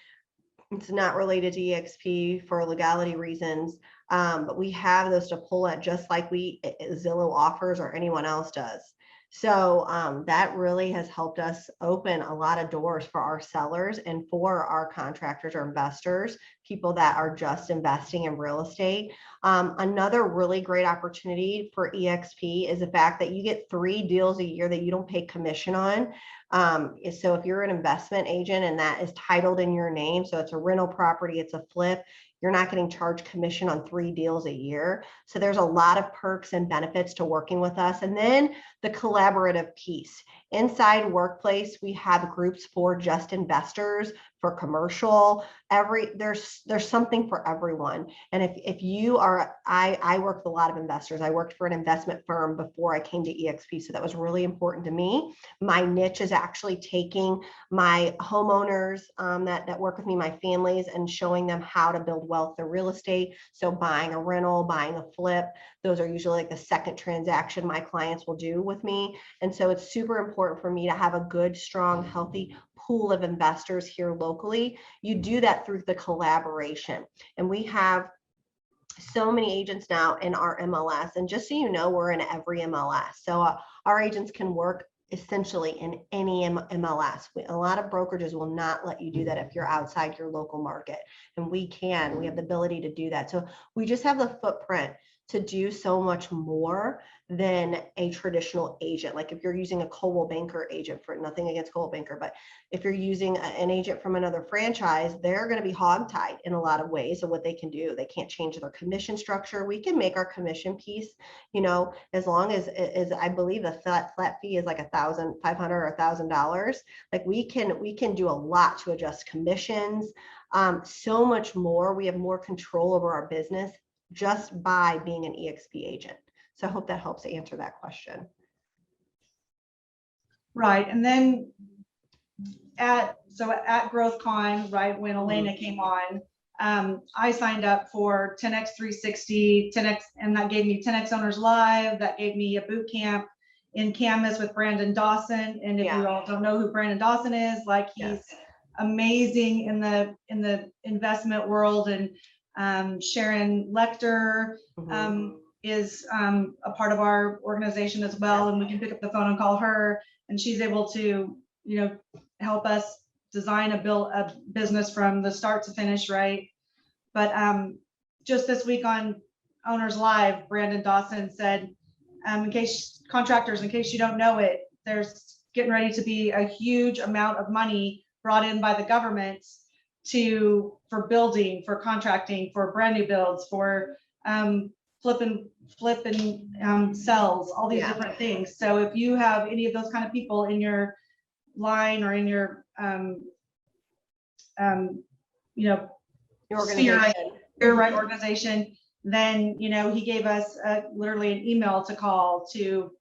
A: It's not related to EXP for legality reasons, but we have those to pull at, just like Zillow offers or anyone else does. So that really has helped us open a lot of doors for our sellers and for our contractors or investors, people that are just investing in real estate. Another really great opportunity for EXP is the fact that you get 3 deals a year that you don't pay commission on. So if you're an investment agent and that is titled in your name, so it's a rental property, it's a flip, you're not getting charged commission on 3 deals a year. So there's a lot of perks and benefits to working with us. And then the collaborative piece. Inside Workplace, we have groups for just investors, for commercial, there's something for everyone. And if you are, I work with a lot of investors. I worked for an investment firm before I came to EXP, so that was really important to me. My niche is actually taking my homeowners that work with me, my families, and showing them how to build wealth through real estate. So buying a rental, buying a flip, those are usually like the second transaction my clients will do with me. And so it's super important for me to have a good, strong, healthy pool of investors here locally. You do that through the collaboration. And we have so many agents now in our MLS. And just so you know, we're in every MLS. So our agents can work essentially in any MLS. A lot of brokerages will not let you do that if you're outside your local market. And we have the ability to do that. So we just have the footprint to do so much more than a traditional agent. Like if you're using a Coldwell Banker agent, for nothing against Coldwell Banker, but if you're using an agent from another franchise, they're going to be hogtied in a lot of ways of what they can do. They can't change their commission structure. We can make our commission piece, as long as I believe the flat fee is like $1,500 or $1,000. Like we can do a lot to adjust commissions, so much more. We have more control over our business just by being an EXP agent. So I hope that helps to answer that question.
D: Right. And then at GrowthCon, right, when Elena came on, I signed up for 10X 360, 10X, and that gave me 10X Owners Live. That gave me a boot camp in Canvas with Brandon Dawson. And if you all don't know who Brandon Dawson is, like he's amazing in the investment world. And Sharon Lecter is a part of our organization as well, and we can pick up the phone and call her, and she's able to help us design a business from the start to finish, right? But just this week on Owners Live, Brandon Dawson said, in case you don't know it, there's getting ready to be a huge amount of money brought in by the government for building, for contracting, for brand new builds, for flip and sells, all these
A: Yeah.
D: different things. So if you have any of those kind of people in your line or in your you know,
A: Your
D: sphere,
A: organization.
D: your right organization, then he gave us literally an email to call to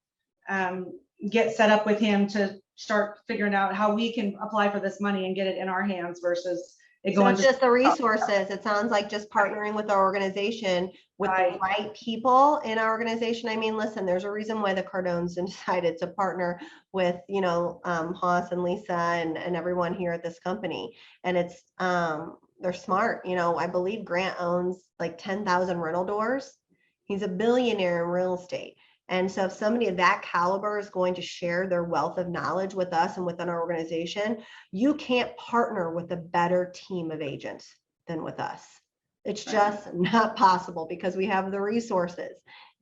D: get set up with him to start figuring out how we can apply for this money and get it in our hands versus it
A: So
D: going
A: it's
D: to.
A: just the resources. It sounds like just partnering with our organization, with the right people in our organization. I mean, listen, there's a reason why the Cardones decided to partner with, Haas and Lisa and everyone here at this company. And it's, they're smart. I believe Grant owns like 10,000 rental doors. He's a billionaire in real estate. And so if somebody of that caliber is going to share their wealth of knowledge with us and within our organization, you can't partner with a better team of agents than with us. It's just not possible because we have the resources.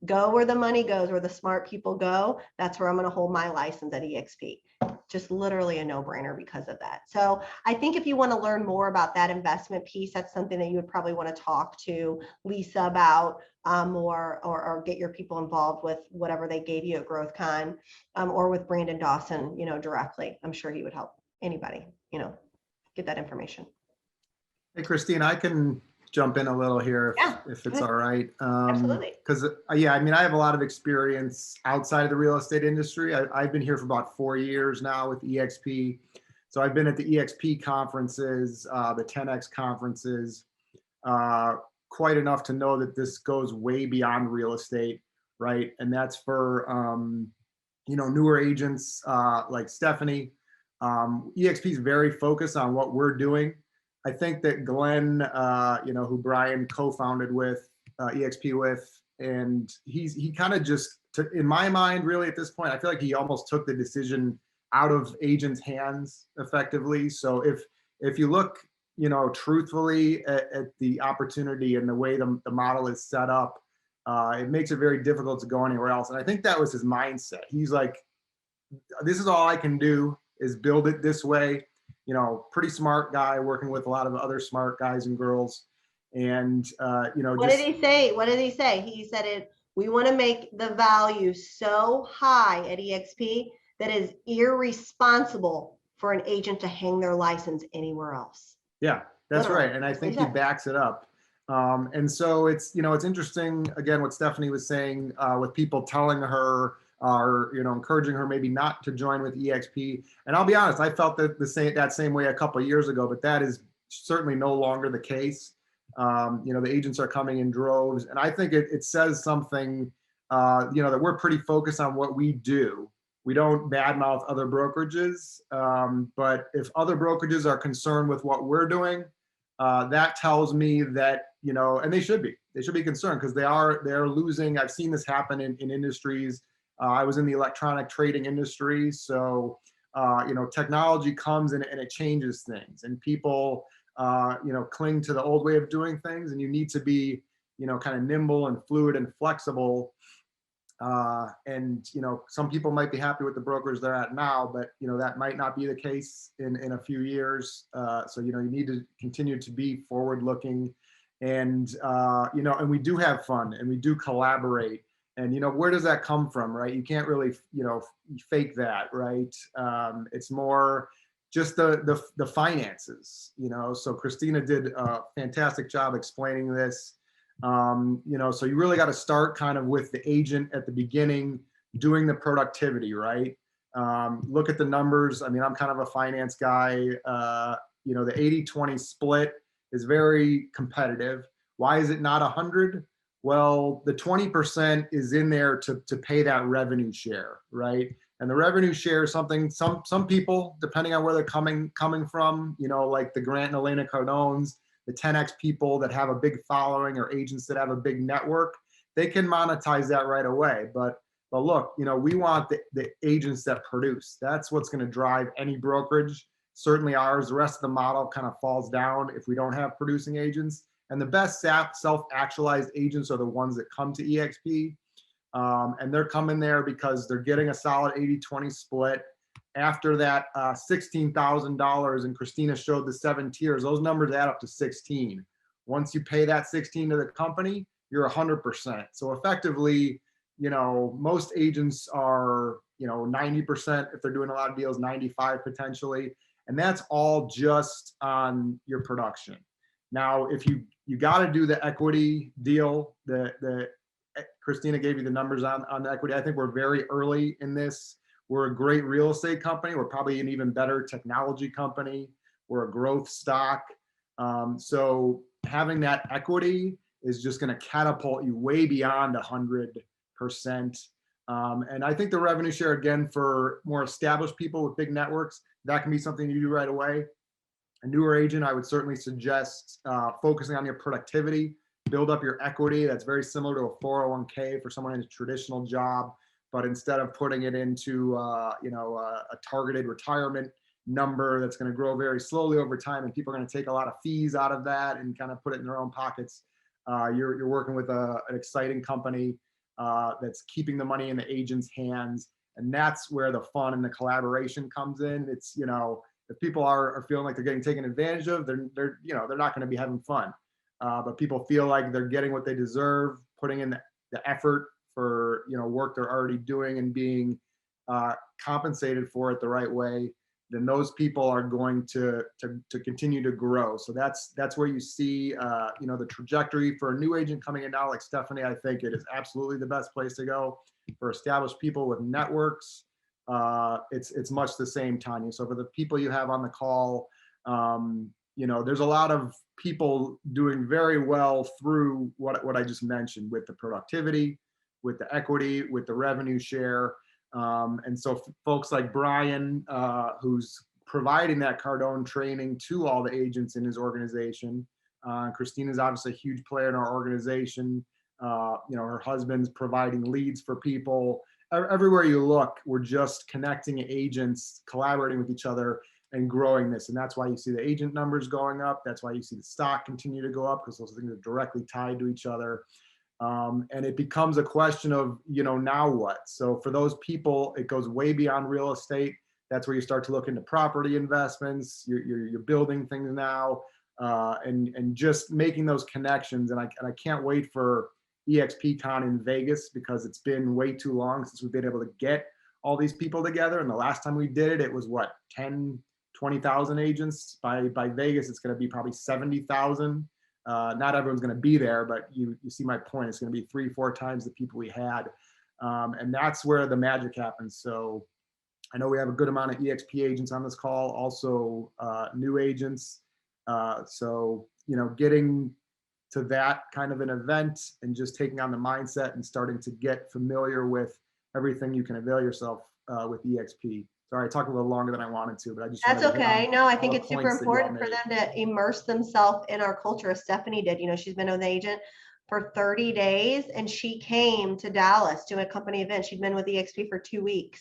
A: Go where the money goes, where the smart people go. That's where I'm going to hold my license at EXP. Just literally a no-brainer because of that. So I think if you want to learn more about that investment piece, that's something that you would probably want to talk to Lisa about or get your people involved with whatever they gave you at GrowthCon or with Brandon Dawson, directly. I'm sure he would help anybody, get that information.
E: Hey, Christine, I can jump in a little here if it's all right.
A: Absolutely.
E: Because I have a lot of experience outside of the real estate industry. I've been here for about 4 years now with EXP. So I've been at the EXP conferences, the 10X conferences, quite enough to know that this goes way beyond real estate, right? And that's for, newer agents like Stephanie. EXP is very focused on what we're doing. I think that Glenn, who Brian co-founded with EXP with, and he kind of just, in my mind, really at this point, I feel like he almost took the decision out of agents' hands effectively. So if you look, truthfully at the opportunity and the way the model is set up, it makes it very difficult to go anywhere else. And I think that was his mindset. He's like, this is all I can do is build it this way. Pretty smart guy working with a lot of other smart guys and girls. And,
A: what did he say? What did he say? He said we want to make the value so high at EXP that is irresponsible for an agent to hang their license anywhere else.
E: Yeah, that's right. And I think he backs it up. And so it's interesting, again, what Stephanie was saying with people telling her or, encouraging her maybe not to join with EXP. And I'll be honest, I felt that same way a couple of years ago, but that is certainly no longer the case. The agents are coming in droves. And I think it says something, that we're pretty focused on what we do. We don't badmouth other brokerages, but if other brokerages are concerned with what we're doing, that tells me that, and they should be concerned because they're losing. I've seen this happen in industries. I was in the electronic trading industry. So, technology comes and it changes things and people, cling to the old way of doing things, and you need to be, kind of nimble and fluid and flexible. And some people might be happy with the brokers they're at now, but that might not be the case in a few years. So you need to continue to be forward looking, and and we do have fun and we do collaborate. And where does that come from, right? You can't really fake that, right? It's more just the finances, So Christina did a fantastic job explaining this. So you really got to start kind of with the agent at the beginning, doing the productivity, right? Look at the numbers. I mean, I'm kind of a finance guy. The 80-20 split is very competitive. Why is it not 100? Well, the 20% is in there to pay that revenue share, right? And the revenue share is something some people, depending on where they're coming from, like the Grant and Elena Cardones, the 10X people that have a big following or agents that have a big network, they can monetize that right away. But look, we want the agents that produce. That's what's going to drive any brokerage, certainly ours. The rest of the model kind of falls down if we don't have producing agents. And the best self-actualized agents are the ones that come to EXP. And they're coming there because they're getting a solid 80-20 split. after that $16,000, and Christina showed the 7 tiers, those numbers add up to 16. Once you pay that 16 to the company, you're 100%. So effectively, you know, most agents are, you know, 90% if they're doing a lot of deals, 95 potentially. And that's all just on your production. Now, if you got to do the equity deal, the Christina gave you the numbers on the equity. I think we're very early in this. We're a great real estate company. We're probably an even better technology company. We're a growth stock. So having that equity is just going to catapult you way beyond 100%. And I think the revenue share, again, for more established people with big networks, that can be something you do right away. A newer agent, I would certainly suggest focusing on your productivity, build up your equity. That's very similar to a 401k for someone in a traditional job. But instead of putting it into you know, a targeted retirement number that's going to grow very slowly over time, and people are going to take a lot of fees out of that and kind of put it in their own pockets, you're working with an exciting company that's keeping the money in the agent's hands, and that's where the fun and the collaboration comes in. It's, you know, if people are feeling like they're getting taken advantage of, they're you know, they're not going to be having fun. But people feel like they're getting what they deserve, putting in the effort for, you know, work they're already doing and being compensated for it the right way, then those people are going to continue to grow. So that's where you see, you know, the trajectory for a new agent coming in now, like Stephanie. I think it is absolutely the best place to go. For established people with networks, it's much the same, Tanya. So for the people you have on the call, you know, there's a lot of people doing very well through what I just mentioned, with the productivity, with the equity, with the revenue share. And so folks like Brian, who's providing that Cardone training to all the agents in his organization. Christina's obviously a huge player in our organization. You know, her husband's providing leads for people. Everywhere you look, we're just connecting agents, collaborating with each other, and growing this. And that's why you see the agent numbers going up. That's why you see the stock continue to go up, because those things are directly tied to each other. And it becomes a question of, you know, now what? So for those people, it goes way beyond real estate. That's where you start to look into property investments. You're building things now, and just making those connections. And I can't wait for EXPCon in Vegas, because it's been way too long since we've been able to get all these people together. And the last time we did it, it was what, 10, 20,000 agents. By Vegas, it's going to be probably 70,000. Not everyone's going to be there, but you see my point. It's going to be 3-4 times the people we had. And that's where the magic happens. So I know we have a good amount of EXP agents on this call, also new agents. So, you know, getting to that kind of an event and just taking on the mindset and starting to get familiar with everything you can avail yourself with EXP. Sorry, I talked a little longer than I wanted to, but I just—
A: That's okay. No, I think
E: the
A: it's super
E: points that you all
A: important for them to immerse themselves in our culture, as Stephanie did. You know, she's been an agent for 30 days and she came to Dallas to a company event. She'd been with EXP for 2 weeks.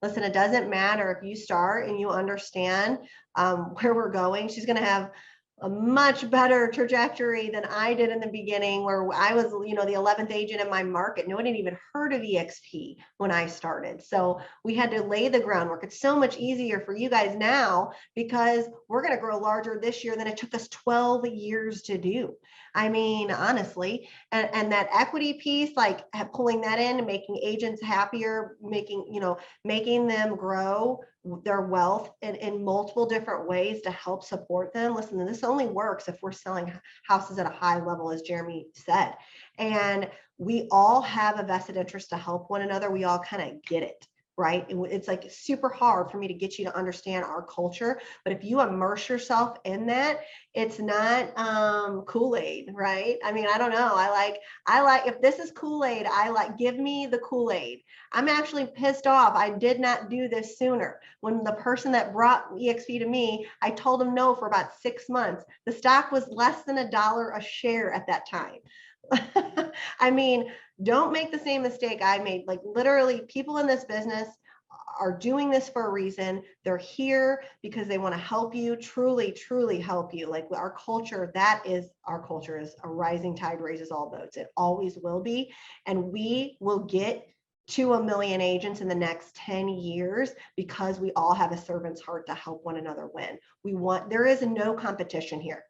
A: Listen, it doesn't matter if you start and you understand where we're going. She's going to have a much better trajectory than I did in the beginning, where I was, you know, the 11th agent in my market. No one had even heard of EXP when I started. So we had to lay the groundwork. It's so much easier for you guys now, because we're going to grow larger this year than it took us 12 years to do. I mean, honestly, and that equity piece, like pulling that in and making agents happier, making them grow their wealth in multiple different ways to help support them. Listen, this only works if we're selling houses at a high level, as Jeremy said. And we all have a vested interest to help one another. We all kind of get it, right? It's like super hard for me to get you to understand our culture, but if you immerse yourself in that, it's not Kool-Aid, right? I mean, I don't know. I like, if this is Kool-Aid, give me the Kool-Aid. I'm actually pissed off. I did not do this sooner. When the person that brought EXP to me, I told him no for about 6 months. The stock was less than $1 a share at that time. I mean, don't make the same mistake I made. Like, literally, people in this business are doing this for a reason. They're here because they want to help you, truly, truly help you. Like, our culture, our culture is a rising tide raises all boats. It always will be. And we will get to 1 million agents in the next 10 years because we all have a servant's heart to help one another win. There is no competition here.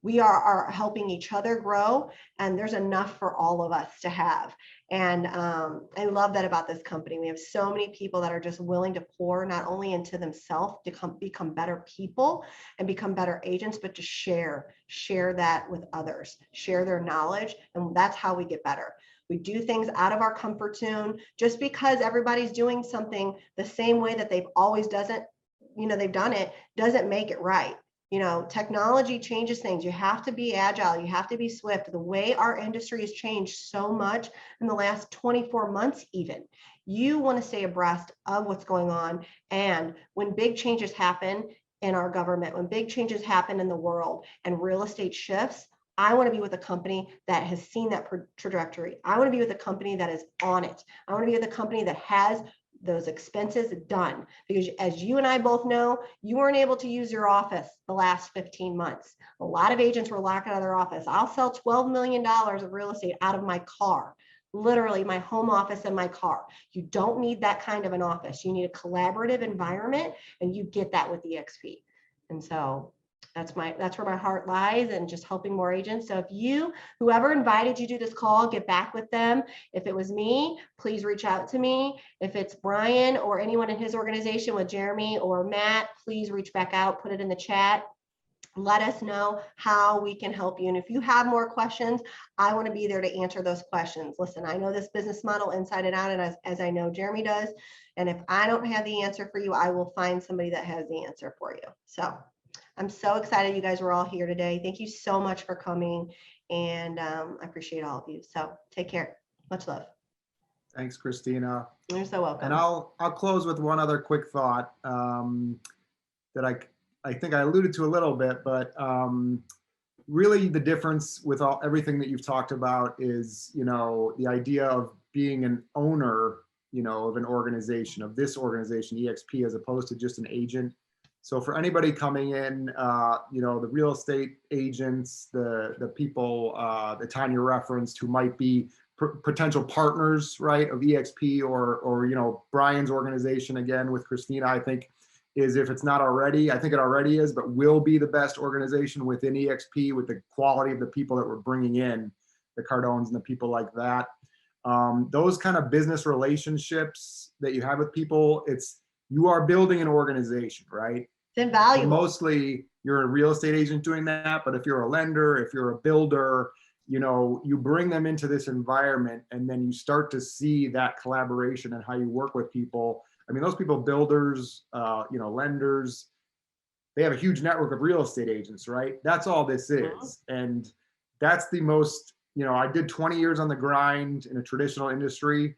A: We are helping each other grow, and there's enough for all of us to have. And I love that about this company. We have so many people that are just willing to pour not only into themselves to become better people and become better agents, but to share that with others, share their knowledge. And that's how we get better. We do things out of our comfort zone. Just because everybody's doing something the same way that they've done it, doesn't make it right. Technology changes things. You have to be agile. You have to be swift. The way our industry has changed so much in the last 24 months, even, you want to stay abreast of what's going on. And when big changes happen in our government, when big changes happen in the world and real estate shifts, I want to be with a company that has seen that trajectory. I want to be with a company that is on it. I want to be with a company that has those expenses done, because as you and I both know, you weren't able to use your office the last 15 months. A lot of agents were locked out of their office. I'll sell $12 million of real estate out of my car, literally my home office and my car. You don't need that kind of an office. You need a collaborative environment, and you get that with EXP. And so that's where my heart lies, and just helping more agents. So if whoever invited you to this call, get back with them. If it was me, please reach out to me. If it's Brian or anyone in his organization with Jeremy or Matt, please reach back out, put it in the chat. Let us know how we can help you. And if you have more questions, I want to be there to answer those questions. Listen, I know this business model inside and out, and as I know Jeremy does. And if I don't have the answer for you, I will find somebody that has the answer for you. So I'm so excited you guys were all here today. Thank you so much for coming, and I appreciate all of you. So take care. Much love.
E: Thanks, Christina.
A: You're so welcome.
E: And I'll close with one other quick thought that I think I alluded to a little bit, but really the difference with everything that you've talked about is, the idea of being an owner, of an organization, of this organization, EXP, as opposed to just an agent. So for anybody coming in, the real estate agents, the people that Tanya referenced, who might be potential partners, right, of EXP or Brian's organization, again with Christina, I think is, if it's not already, I think it already is, but will be the best organization within EXP with the quality of the people that we're bringing in, the Cardones and the people like that. Those kind of business relationships that you have with people, you are building an organization, right?
A: It's invaluable.
E: Mostly you're a real estate agent doing that, but if you're a lender, if you're a builder, you bring them into this environment, and then you start to see that collaboration and how you work with people. I mean, those people, builders, lenders, they have a huge network of real estate agents, right? That's all this is. And that's the most, I did 20 years on the grind in a traditional industry.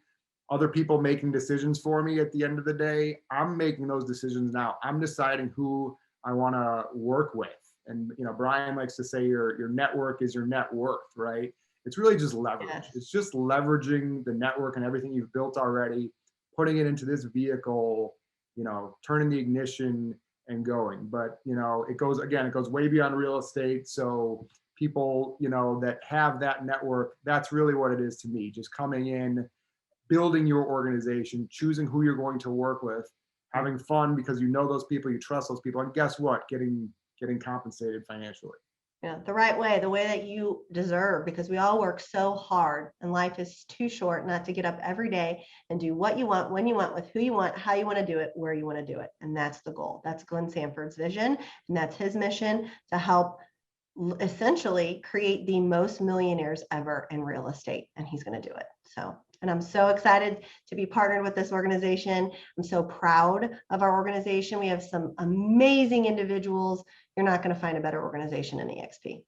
E: Other people making decisions for me at the end of the day. I'm making those decisions now. I'm deciding who I want to work with. And, Brian likes to say your network is your net worth, right? It's really just leverage. Yes. It's just leveraging the network and everything you've built already, putting it into this vehicle, turning the ignition and going. But, it goes way beyond real estate. So people, that have that network, that's really what it is to me. Just coming in, building your organization, choosing who you're going to work with, having fun because those people, you trust those people, and guess what? Getting compensated financially.
A: Yeah, the right way, the way that you deserve, because we all work so hard, and life is too short not to get up every day and do what you want, when you want, with who you want, how you want to do it, where you want to do it. And that's the goal. That's Glenn Sanford's vision, and that's his mission, to help essentially create the most millionaires ever in real estate, and he's going to do it. So, and I'm so excited to be partnered with this organization. I'm so proud of our organization. We have some amazing individuals. You're not going to find a better organization in EXP.